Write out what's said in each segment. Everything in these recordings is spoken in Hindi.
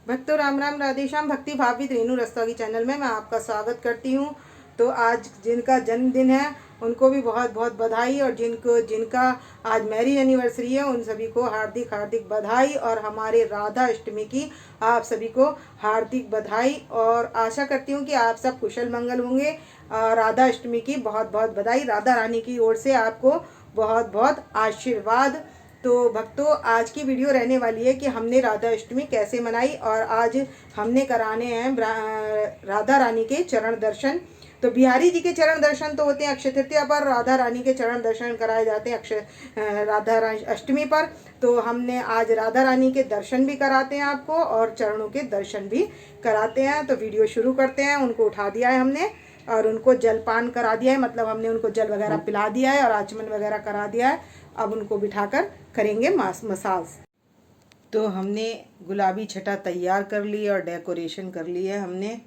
भक्तों राम राम राधे श्याम। भक्ति भावित रेणु रस्तोगी चैनल में मैं आपका स्वागत करती हूँ। तो आज जिनका जन्मदिन है उनको भी बहुत बहुत बधाई, और जिनका आज मैरिज एनिवर्सरी है उन सभी को हार्दिक हार्दिक बधाई, और हमारे राधा अष्टमी की आप सभी को हार्दिक बधाई। और आशा करती हूँ कि आप सब कुशल मंगल होंगे। राधा अष्टमी की बहुत बहुत बधाई। राधा रानी की ओर से आपको बहुत बहुत आशीर्वाद। तो भक्तों आज की वीडियो रहने वाली है कि हमने राधा अष्टमी कैसे मनाई, और आज हमने कराने हैं राधा रानी के चरण दर्शन। तो बिहारी जी के चरण दर्शन तो होते हैं अक्षय तृतीया पर, राधा रानी के चरण दर्शन कराए जाते हैं राधा अष्टमी पर। तो हमने आज राधा रानी के दर्शन भी कराते हैं आपको, और चरणों के दर्शन भी कराते हैं। तो वीडियो शुरू करते हैं। उनको उठा दिया है हमने और उनको जलपान करा दिया है, मतलब हमने उनको जल वगैरह पिला दिया है और आचमन वगैरह करा दिया है। अब उनको बिठाकर करेंगे मसाज। तो हमने गुलाबी छटा तैयार कर ली और डेकोरेशन कर ली है हमने।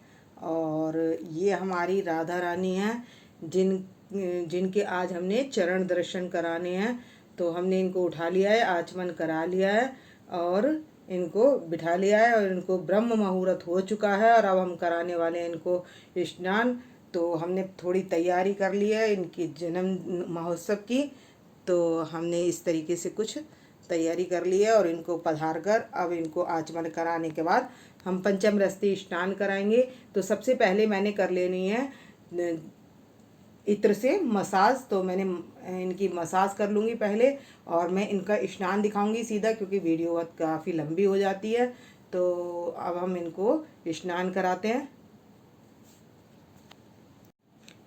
और ये हमारी राधा रानी हैं जिनके आज हमने चरण दर्शन कराने हैं। तो हमने इनको उठा लिया है, आचमन करा लिया है और इनको बिठा लिया है, और इनको ब्रह्म मुहूर्त हो चुका है और अब हम कराने वाले हैं इनको स्नान। तो हमने थोड़ी तैयारी कर ली है इनकी जन्म महोत्सव की। तो हमने इस तरीके से कुछ तैयारी कर ली है, और इनको पधार कर अब इनको आचमन कराने के बाद हम पंचमरस्ती स्नान कराएंगे। तो सबसे पहले मैंने कर लेनी है इत्र से मसाज। तो मैंने इनकी मसाज कर लूँगी पहले, और मैं इनका स्नान दिखाऊंगी सीधा, क्योंकि वीडियो काफ़ी लंबी हो जाती है। तो अब हम इनको स्नान कराते हैं।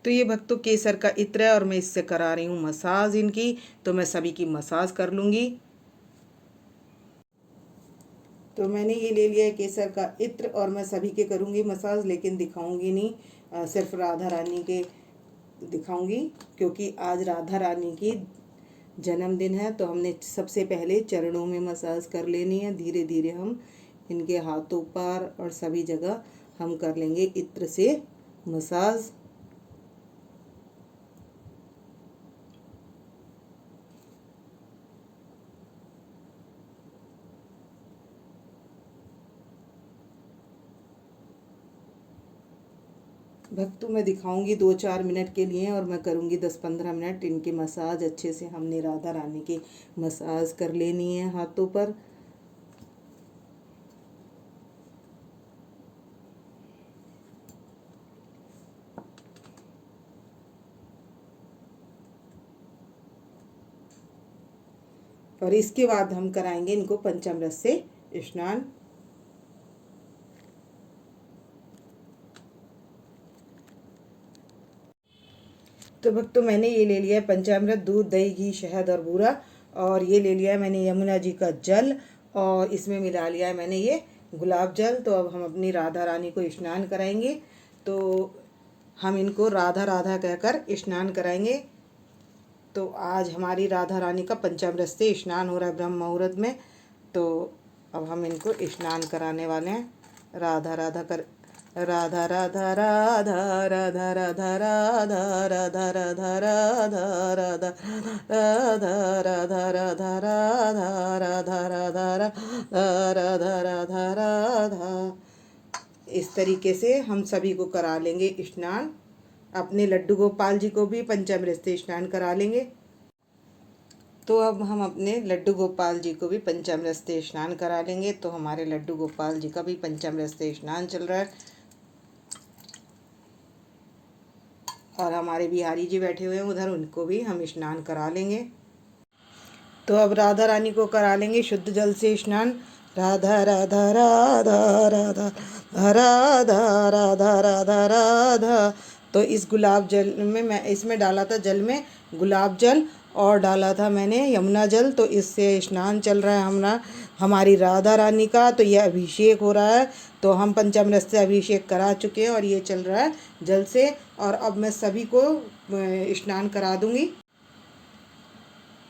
तो ये भक्तों केसर का इत्र है और मैं इससे करा रही हूँ मसाज इनकी। तो मैं सभी की मसाज कर लूँगी। तो मैंने ये ले लिया है केसर का इत्र और मैं सभी के करूँगी मसाज, लेकिन दिखाऊंगी नहीं, सिर्फ राधा रानी के दिखाऊंगी, क्योंकि आज राधा रानी की जन्मदिन है। तो हमने सबसे पहले चरणों में मसाज कर लेनी है। धीरे धीरे हम इनके हाथों पर और सभी जगह हम कर लेंगे इत्र से मसाज। भक्तों मैं दिखाऊंगी 2-4 मिनट के लिए, और मैं करूंगी 10-15 मिनट इनकी मसाज। अच्छे से हमने राधा रानी की मसाज कर लेनी है हाथों पर। और इसके बाद हम कराएंगे इनको पंचामृत से स्नान। तो भक्तों मैंने ये ले लिया है पंचामृत, दूध दही घी शहद और बूरा, और ये ले लिया है मैंने यमुना जी का जल, और इसमें मिला लिया है मैंने ये गुलाब जल। तो अब हम अपनी राधा रानी को स्नान कराएंगे। तो हम इनको राधा राधा कहकर स्नान कराएंगे। तो आज हमारी राधा रानी का पंचामृत से स्नान हो रहा है ब्रह्म मुहूर्त में। तो अब हम इनको स्नान कराने वाले हैं। राधा राधा कर राधा राधा राधा राधा राधा राधा राधा राधा राधा राधा राधा राधा राधा राधा राधा राधा राधा राधा राधा। इस तरीके से हम सभी को करा लेंगे स्नान। अपने लड्डू गोपाल जी को भी पंचामृत से स्नान करा लेंगे। तो अब हम अपने लड्डू गोपाल जी को भी पंचामृत से स्नान करा लेंगे। तो हमारे लड्डू गोपाल जी का भी पंचामृत से स्नान चल रहा है, और हमारे बिहारी जी बैठे हुए हैं उधर, उनको भी हम स्नान करा लेंगे। तो अब राधा रानी को करा लेंगे शुद्ध जल से स्नान। राधा राधा राधा राधा राधा राधा राधा राधा। तो इस गुलाब जल में मैं इसमें डाला था जल में गुलाब जल, और डाला था मैंने यमुना जल। तो इससे स्नान चल रहा है हमारी राधा रानी का। तो ये अभिषेक हो रहा है। तो हम पंचामृत से अभिषेक करा चुके हैं और ये चल रहा है जल से। और अब मैं सभी को स्नान करा दूंगी।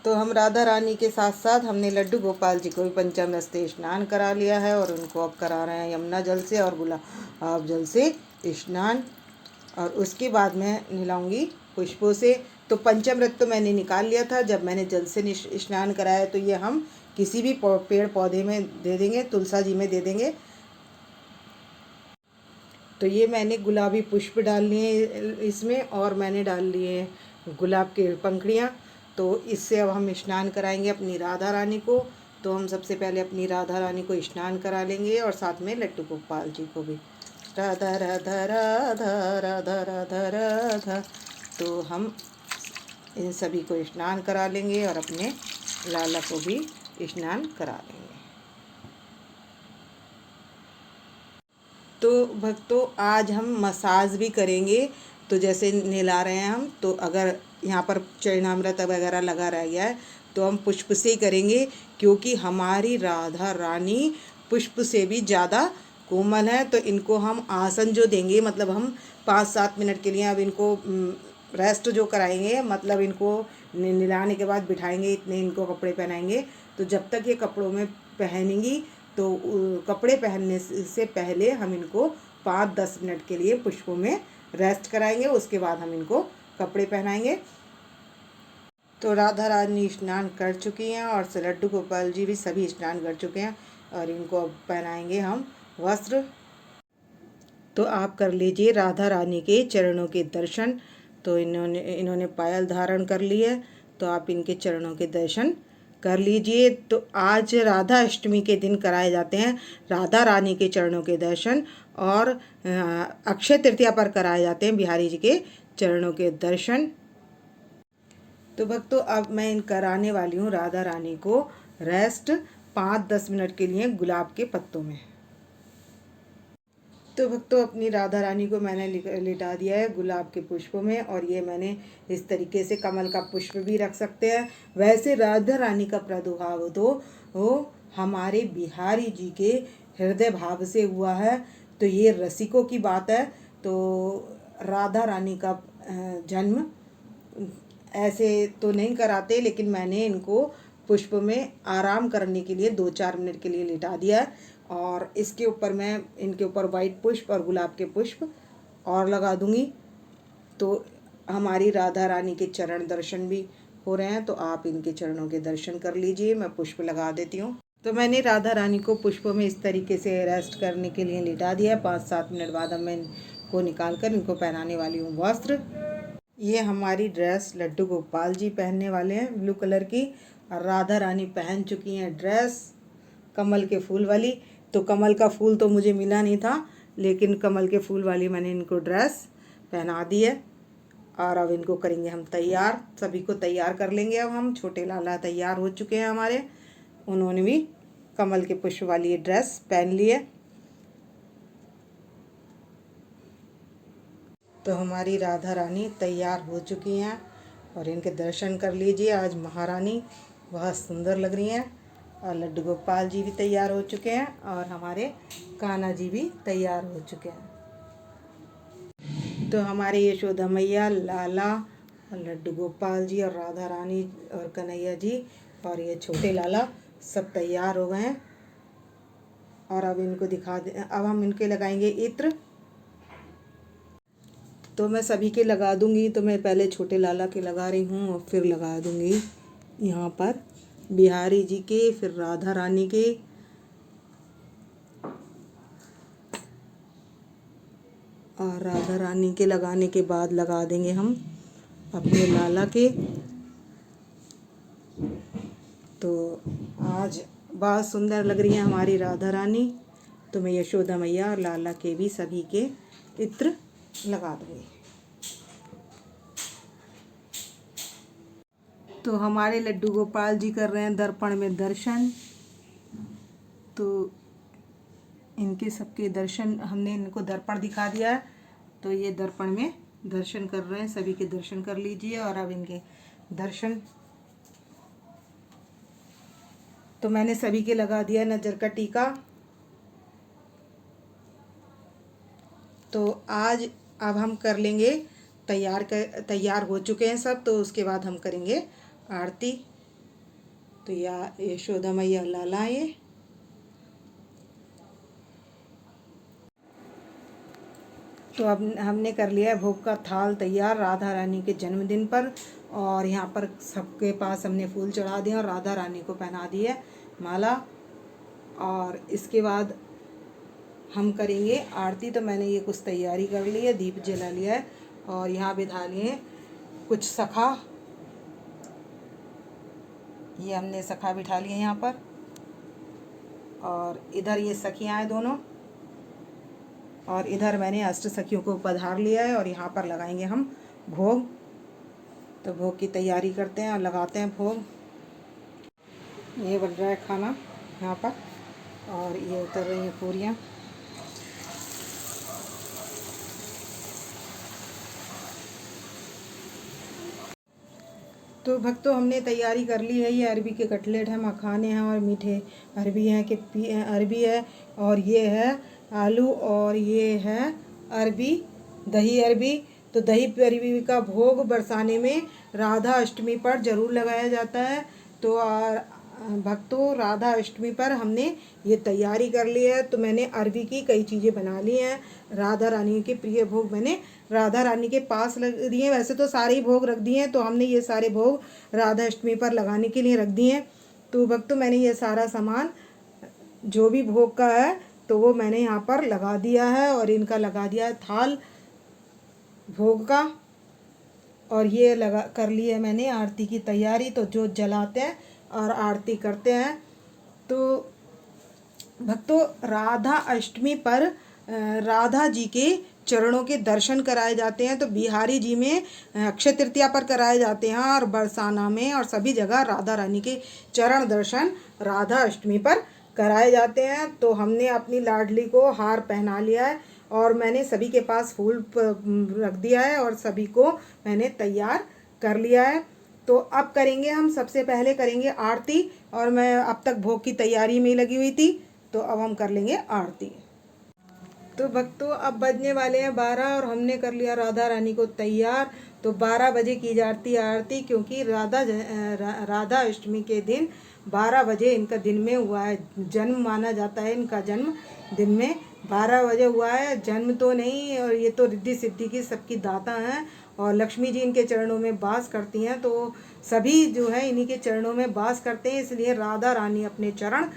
तो हम राधा रानी के साथ साथ हमने लड्डू गोपाल जी को भी पंचामृत से स्नान करा लिया है, और उनको अब करा रहे हैं यमुना जल से और गुलाब जल से स्नान। और उसके बाद मैं नहलाऊंगी पुष्पों से। तो पंचामृत तो मैंने निकाल लिया था जब मैंने जल से स्नान कराया। तो ये हम किसी भी पेड़ पौधे में दे देंगे, तुलसा जी में दे देंगे। तो ये मैंने गुलाबी पुष्प डाल लिए इसमें, और मैंने डाल लिए गुलाब के पंखुड़ियाँ। तो इससे अब हम स्नान कराएंगे अपनी राधा रानी को। तो हम सबसे पहले अपनी राधा रानी को स्नान करा लेंगे और साथ में लड्डू गोपाल जी को भी। राधा राधा राधा राधा राधा राधा। तो हम इन सभी को स्नान करा लेंगे और अपने लाला को भी स्नान करा लेंगे। तो भक्तों आज हम मसाज भी करेंगे। तो जैसे नहला रहे हैं हम, तो अगर यहाँ पर चरणामृत वगैरह लगा रह गया है तो हम पुष्प से ही करेंगे, क्योंकि हमारी राधा रानी पुष्प से भी ज़्यादा कोमल है। तो इनको हम आसन जो देंगे, मतलब हम 5-7 मिनट के लिए अब इनको रेस्ट जो कराएंगे, मतलब इनको नहलाने के बाद बिठाएंगे, इतने इनको कपड़े पहनाएंगे। तो जब तक ये कपड़ों में पहनेंगी, तो कपड़े पहनने से पहले हम इनको 5-10 मिनट के लिए पुष्पों में रेस्ट कराएंगे। उसके बाद हम इनको कपड़े पहनाएंगे। तो राधा रानी स्नान कर चुकी हैं और लड्डू गोपाल जी भी सभी स्नान कर चुके हैं, और इनको अब पहनाएंगे हम वस्त्र। तो आप कर लीजिए राधा रानी के चरणों के दर्शन। तो इन्होंने पायल धारण कर ली है, तो आप इनके चरणों के दर्शन कर लीजिए। तो आज राधा अष्टमी के दिन कराए जाते हैं राधा रानी के चरणों के दर्शन, और अक्षय तृतीया पर कराए जाते हैं बिहारी जी के चरणों के दर्शन। तो भक्तों अब मैं इन कराने वाली हूँ राधा रानी को रेस्ट 5-10 मिनट के लिए गुलाब के पत्तों में। तो भक्तों अपनी राधा रानी को मैंने लिटा दिया है गुलाब के पुष्पों में, और ये मैंने इस तरीके से कमल का पुष्प भी रख सकते हैं। वैसे राधा रानी का प्रादुर्भाव तो वो हमारे बिहारी जी के हृदय भाव से हुआ है। तो ये रसिकों की बात है। तो राधा रानी का जन्म ऐसे तो नहीं कराते, लेकिन मैंने इनको पुष्प में आराम करने के लिए 2-4 मिनट के लिए लिटा दिया है। और इसके ऊपर मैं इनके ऊपर वाइट पुष्प और गुलाब के पुष्प और लगा दूंगी। तो हमारी राधा रानी के चरण दर्शन भी हो रहे हैं। तो आप इनके चरणों के दर्शन कर लीजिए। मैं पुष्प लगा देती हूँ। तो मैंने राधा रानी को पुष्पों में इस तरीके से रेस्ट करने के लिए लिटा दिया है। 5-7 मिनट बाद अब मैं इनको निकाल कर इनको पहनाने वाली हूँ वस्त्र। ये हमारी ड्रेस लड्डू गोपाल जी पहनने वाले हैं ब्लू कलर की, और राधा रानी पहन चुकी हैं ड्रेस कमल के फूल वाली। तो कमल का फूल तो मुझे मिला नहीं था, लेकिन कमल के फूल वाली मैंने इनको ड्रेस पहना दी है। और अब इनको करेंगे हम तैयार, सभी को तैयार कर लेंगे। अब हम छोटे लाला तैयार हो चुके हैं हमारे, उन्होंने भी कमल के पुष्प वाली ये ड्रेस पहन ली है। तो हमारी राधा रानी तैयार हो चुकी हैं, और इनके दर्शन कर लीजिए। आज महारानी बहुत सुंदर लग रही हैं। और लड्डू गोपाल जी भी तैयार हो चुके हैं, और हमारे कान्हा जी भी तैयार हो चुके हैं। तो हमारे यशोदा मैया, लाला और लड्डू गोपाल जी और राधा रानी और कन्हैया जी और ये छोटे लाला सब तैयार हो गए हैं। और अब इनको दिखा दे, अब हम इनके लगाएंगे इत्र। तो मैं सभी के लगा दूंगी। तो मैं पहले छोटे लाला के लगा रही हूँ, और फिर लगा दूंगी यहाँ पर बिहारी जी के, फिर राधा रानी के, और राधा रानी के लगाने के बाद लगा देंगे हम अपने लाला के। तो आज बहुत सुंदर लग रही है हमारी राधा रानी। तो मैं यशोदा मैया और लाला के भी सभी के इत्र लगा दूंगी। तो हमारे लड्डू गोपाल जी कर रहे हैं दर्पण में दर्शन। तो इनके सबके दर्शन हमने इनको दर्पण दिखा दिया है। तो ये दर्पण में दर्शन कर रहे हैं, सभी के दर्शन कर लीजिए। और अब इनके दर्शन तो मैंने सभी के लगा दिया नज़र का टीका। तो आज अब हम कर लेंगे तैयार हो चुके हैं सब। तो उसके बाद हम करेंगे आरती। तो यशोदा मैया लाला ये, तो अब हमने कर लिया है भोग का थाल तैयार राधा रानी के जन्मदिन पर। और यहाँ पर सबके पास हमने फूल चढ़ा दिए और राधा रानी को पहना दी है माला। और इसके बाद हम करेंगे आरती। तो मैंने ये कुछ तैयारी कर ली है, दीप जला लिया है और यहाँ बिठा लिए कुछ सखा, ये हमने सखा बिठा लिए यहाँ पर, और इधर ये सखियाँ हैं दोनों, और इधर मैंने अष्ट सखियों को पधार लिया है और यहाँ पर लगाएंगे हम भोग। तो भोग की तैयारी करते हैं और लगाते हैं भोग। ये बन रहा है खाना यहाँ पर और ये उतर रही हैं पूरियाँ। तो भक्तों हमने तैयारी कर ली है। ये अरबी के कटलेट हैं, मखाने हैं और मीठे अरबी हैं कि अरबी है, और ये है आलू, और ये है अरबी, दही अरबी। तो दही अरबी का भोग बरसाने में राधा अष्टमी पर ज़रूर लगाया जाता है। तो भक्तों राधा अष्टमी पर हमने ये तैयारी कर ली है। तो मैंने अरबी की कई चीज़ें बना ली हैं। राधा रानी के प्रिय भोग मैंने राधा रानी के पास रख दिए। वैसे तो सारे ही भोग रख दिए हैं, तो हमने ये सारे भोग राधा अष्टमी पर लगाने के लिए रख दिए हैं। तो भक्तों मैंने ये सारा सामान जो भी भोग का है तो वो मैंने यहाँ पर लगा दिया है, और इनका लगा दिया है थाल भोग का, और ये लगा कर ली है मैंने आरती की तैयारी। तो जोत जलाते हैं और आरती करते हैं। तो भक्तों राधा अष्टमी पर राधा जी के चरणों के दर्शन कराए जाते हैं। तो बिहारी जी में अक्षय तृतीया पर कराए जाते हैं, और बरसाना में और सभी जगह राधा रानी के चरण दर्शन राधा अष्टमी पर कराए जाते हैं। तो हमने अपनी लाडली को हार पहना लिया है और मैंने सभी के पास फूल रख दिया है और सभी को मैंने तैयार कर लिया है। तो अब करेंगे हम, सबसे पहले करेंगे आरती, और मैं अब तक भोग की तैयारी में लगी हुई थी। तो अब हम कर लेंगे आरती। तो भक्तों अब बजने वाले हैं 12 और हमने कर लिया राधा रानी को तैयार। तो 12 बजे की जाती है आरती, क्योंकि राधा अष्टमी के दिन 12 बजे इनका दिन में हुआ है जन्म, माना जाता है इनका जन्म दिन में 12 बजे हुआ है। जन्म तो नहीं, और ये तो रिद्धि सिद्धि की सबकी दाता हैं, और लक्ष्मी जी इनके चरणों में वास करती हैं। तो सभी जो है इन्हीं के चरणों में वास करते हैं, इसलिए राधा रानी अपने चरण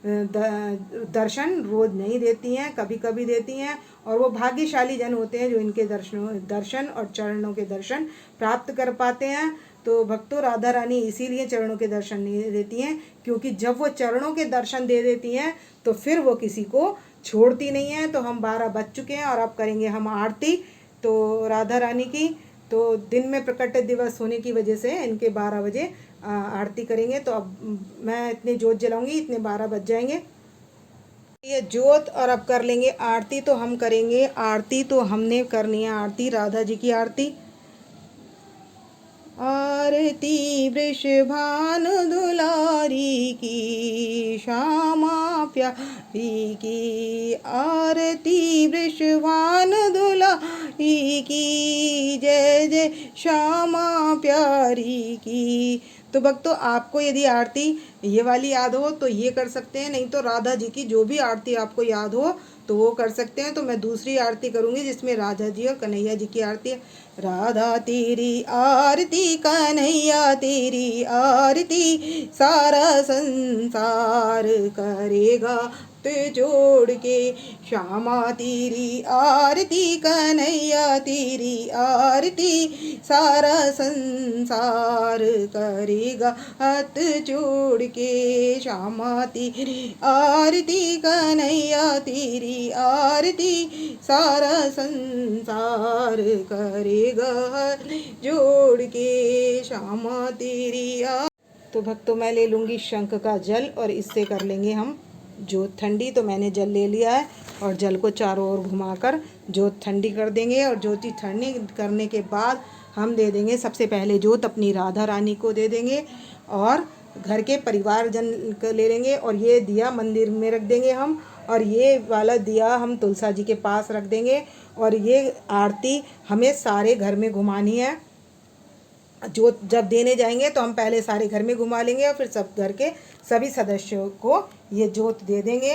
दर्शन रोज नहीं देती हैं, कभी कभी देती हैं, और वो भाग्यशाली जन होते हैं जो इनके दर्शन और चरणों के दर्शन प्राप्त कर पाते हैं। तो भक्तों राधा रानी इसीलिए चरणों के दर्शन नहीं देती हैं, क्योंकि जब वो चरणों के दर्शन दे देती हैं तो फिर वो किसी को छोड़ती नहीं है। तो हम 12 बज चुके हैं और अब करेंगे हम आरती तो राधा रानी की। तो दिन में प्रकट दिवस होने की वजह से इनके 12 बजे आरती करेंगे। तो अब मैं इतने जोत जलाऊंगी, इतने 12 बज जाएंगे ये जोत, और अब कर लेंगे आरती। तो हम करेंगे आरती, तो हमने करनी है आरती राधा जी की आरती। आरती वृषभानु दुलारी की, श्यामा प्यारी की, आरती वृषभानु दुलारी की, जय जय श्यामा प्यारी की। तो भक्तों आपको यदि आरती ये वाली याद हो तो ये कर सकते हैं, नहीं तो राधा जी की जो भी आरती आपको याद हो तो वो कर सकते हैं। तो मैं दूसरी आरती करूँगी जिसमें राधा जी और कन्हैया जी की आरती है। राधा तेरी आरती कन्हैया तेरी आरती, सारा संसार करेगा हाथ जोड़ के, श्यामा तेरी आरती कन्हैया तेरी आरती, सारा संसार करेगा हाथ जोड़ के, श्यामा तेरी आरती कन्हैया तेरी आरती, सारा संसार करेगा हाथ जोड़ के, श्यामा तेरी तो भक्तों मैं ले लूँगी शंख का जल और इससे कर लेंगे हम जोत ठंडी। तो मैंने जल ले लिया है और जल को चारों ओर घुमाकर जोत ठंडी कर देंगे, और ज्योति ठंडी करने के बाद हम दे देंगे सबसे पहले जोत अपनी राधा रानी को दे देंगे, और घर के परिवारजन को ले लेंगे, और ये दिया मंदिर में रख देंगे हम, और ये वाला दिया हम तुलसा जी के पास रख देंगे। और ये आरती हमें सारे घर में घुमानी है। जोत जब देने जाएंगे तो हम पहले सारे घर में घुमा लेंगे और फिर सब घर के सभी सदस्यों को ये जोत दे देंगे।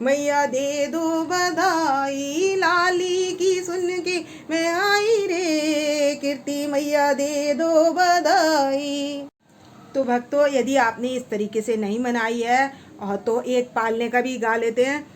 मैया दे दो बधाई, लाली की सुन के मैं आई रे कीर्ति, मैया दे दो बधाई। तो भक्तों, यदि आपने इस तरीके से नहीं मनाई है और तो एक पालने का भी गा लेते हैं।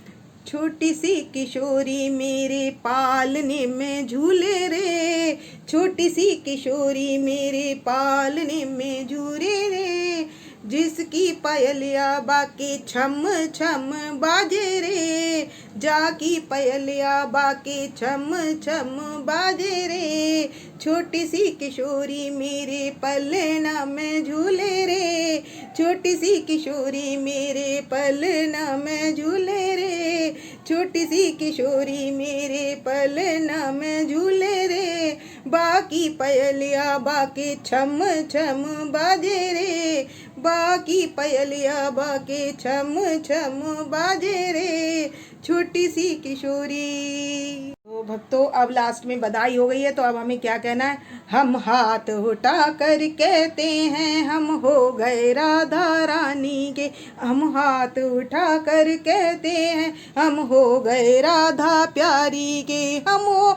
छोटी सी किशोरी मेरे पालने में झूले रे, छोटी सी किशोरी मेरे पालने में झूले रे, जिसकी पायलिया बाके छम छम बाजे रे, जाकी पायलिया बाके छम छम बाजे रे, छोटी सी किशोरी मेरे पलना में झूले रे, छोटी सी किशोरी मेरे पलना में झूले रे, छोटी सी किशोरी मेरे पलना में झूले रे, बाकी पायलिया बाके छम छम बाजे रे, बाकी पायलिया बाके छम छम बाजे रे, छोटी सी किशोरी। तो भक्तों, अब लास्ट में बधाई हो गई है, तो अब हमें क्या कहना है। हम हाथ उठा कर कहते हैं हम हो गए राधा रानी के, हम हाथ उठा कर कहते हैं हम हो गए राधा प्यारी के, हम हो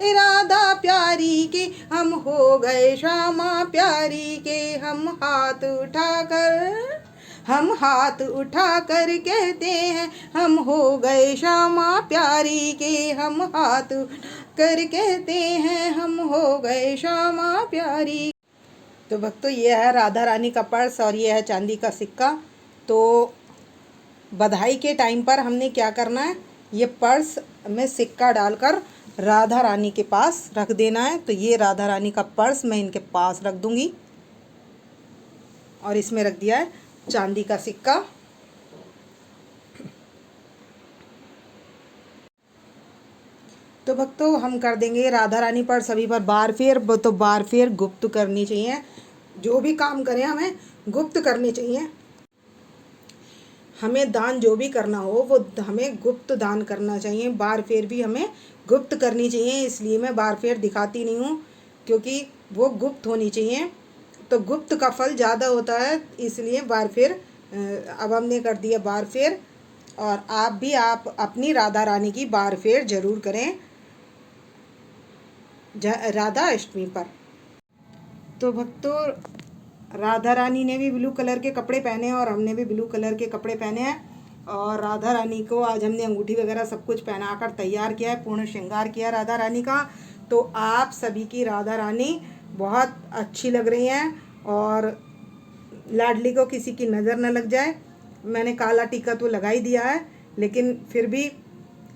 राधा प्यारी के, हम हो गए श्यामा प्यारी के, हम हाथ उठा कर कहते हैं हम हो गए श्यामा प्यारी के, हम हाथ कर कहते हैं हम हो गए श्यामा प्यारी। तो भक्तों, ये है राधा रानी का पर्स और ये है चांदी का सिक्का। तो बधाई के टाइम पर हमने क्या करना है, ये पर्स में सिक्का डालकर राधा रानी के पास रख देना है। तो ये राधा रानी का पर्स मैं इनके पास रख दूंगी और इसमें रख दिया है चांदी का सिक्का। तो भक्तों, हम कर देंगे राधा रानी पर सभी पर बार फेर। तो बार फेर गुप्त करनी चाहिए, जो भी काम करें हमें गुप्त करनी चाहिए। हमें दान जो भी करना हो वो हमें गुप्त दान करना चाहिए, बार फेर भी हमें गुप्त करनी चाहिए। इसलिए मैं बार फेर दिखाती नहीं हूँ, क्योंकि वो गुप्त होनी चाहिए, तो गुप्त का फल ज़्यादा होता है, इसलिए बार फेर अब हमने कर दिया बार फेर। और आप अपनी राधा रानी की बार फेर जरूर करें राधा अष्टमी पर। तो भक्तों, राधा रानी ने भी ब्लू कलर के कपड़े पहने और हमने भी ब्लू कलर के कपड़े पहने हैं। और राधा रानी को आज हमने अंगूठी वगैरह सब कुछ पहनाकर तैयार किया है, पूर्ण श्रृंगार किया राधा रानी का। तो आप सभी की राधा रानी बहुत अच्छी लग रही हैं और लाडली को किसी की नज़र न लग जाए। मैंने काला टीका तो लगा ही दिया है, लेकिन फिर भी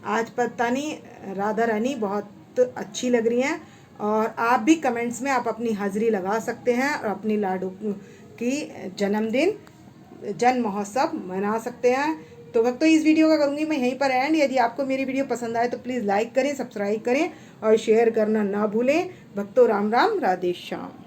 आज पता नहीं राधा रानी बहुत अच्छी लग रही हैं। और आप भी कमेंट्स में आप अपनी हाज़िरी लगा सकते हैं और अपनी लाडू की जन्मदिन जन्म महोत्सव मना सकते हैं। तो भक्तों, इस वीडियो का करूँगी मैं यहीं पर एंड। यदि आपको मेरी वीडियो पसंद आए तो प्लीज़ लाइक करें, सब्सक्राइब करें और शेयर करना ना भूलें। भक्तों, राम राम, राधे श्याम।